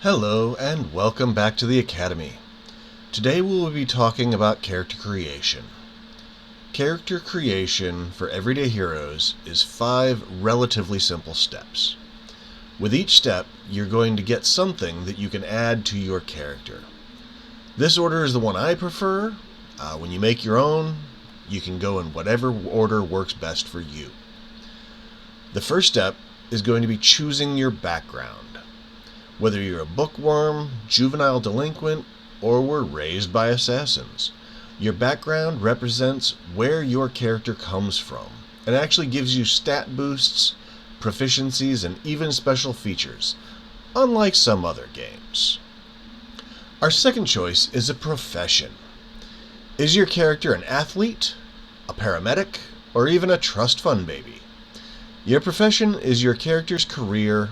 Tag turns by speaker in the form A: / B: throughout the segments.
A: Hello and welcome back to the Academy. Today we will be talking about character creation. Character creation for everyday heroes is 5 relatively simple steps. With each step, you're going to get something that you can add to your character. This order is the one I prefer. When you make your own, you can go in whatever order works best for you. The first step is going to be choosing your background. Whether you're a bookworm, juvenile delinquent, or were raised by assassins, your background represents where your character comes from and actually gives you stat boosts, proficiencies, and even special features, unlike some other games. Our second choice is a profession. Is your character an athlete, a paramedic, or even a trust fund baby? Your profession is your character's career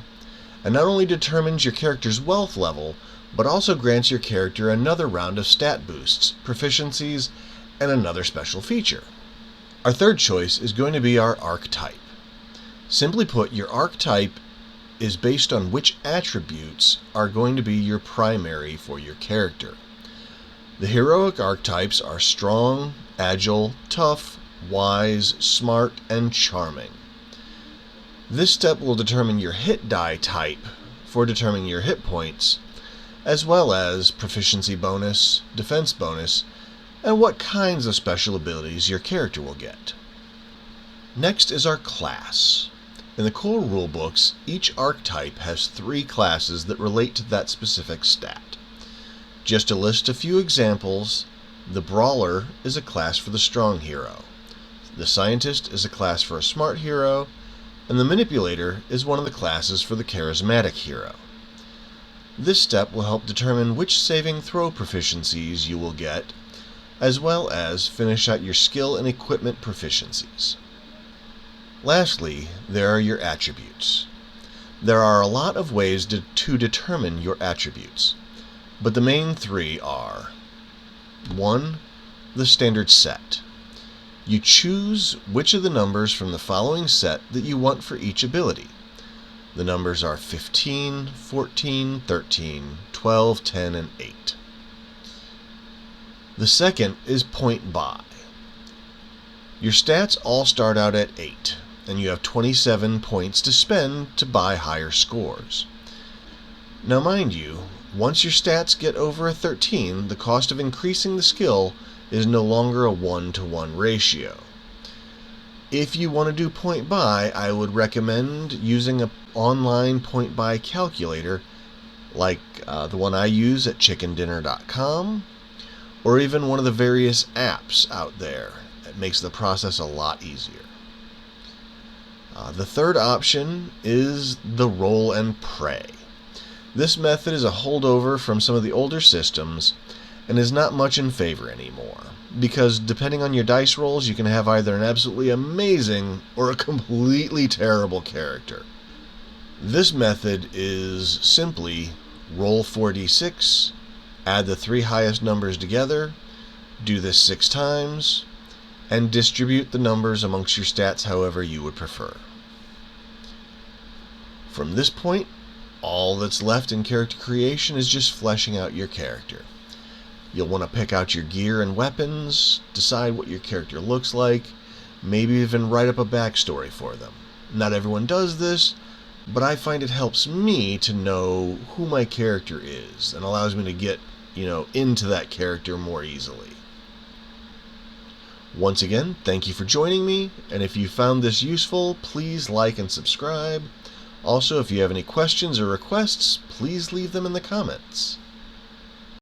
A: and not only determines your character's wealth level, but also grants your character another round of stat boosts, proficiencies, and another special feature. Our third choice is going to be our archetype. Simply put, your archetype is based on which attributes are going to be your primary for your character. The heroic archetypes are strong, agile, tough, wise, smart, and charming. This step will determine your hit die type for determining your hit points, as well as proficiency bonus, defense bonus, and what kinds of special abilities your character will get. Next is our class. In the core rulebooks, each archetype has 3 classes that relate to that specific stat. Just to list a few examples, the Brawler is a class for the strong hero, the Scientist is a class for a smart hero, and the Manipulator is one of the classes for the charismatic hero. This step will help determine which saving throw proficiencies you will get, as well as finish out your skill and equipment proficiencies. Lastly, there are your attributes. There are a lot of ways to determine your attributes, but the main 3 are: 1. The standard set. You choose which of the numbers from the following set that you want for each ability. The numbers are 15, 14, 13, 12, 10, and 8. The second is point buy. Your stats all start out at 8, and you have 27 points to spend to buy higher scores. Now mind you, once your stats get over a 13, the cost of increasing the skill is no longer a 1-to-1 ratio. If you want to do point buy, I would recommend using an online point buy calculator like the one I use at chickendinner.com, or even one of the various apps out there. It makes the process a lot easier. The third option is the roll and pray. This method is a holdover from some of the older systems and is not much in favor anymore, because depending on your dice rolls, you can have either an absolutely amazing or a completely terrible character. This method is simply roll 4d6, add the 3 highest numbers together, do this 6 times, and distribute the numbers amongst your stats however you would prefer. From this point, all that's left in character creation is just fleshing out your character. You'll want to pick out your gear and weapons, decide what your character looks like, maybe even write up a backstory for them. Not everyone does this, but I find it helps me to know who my character is and allows me to get, into that character more easily. Once again, thank you for joining me, and if you found this useful, please like and subscribe. Also, if you have any questions or requests, please leave them in the comments.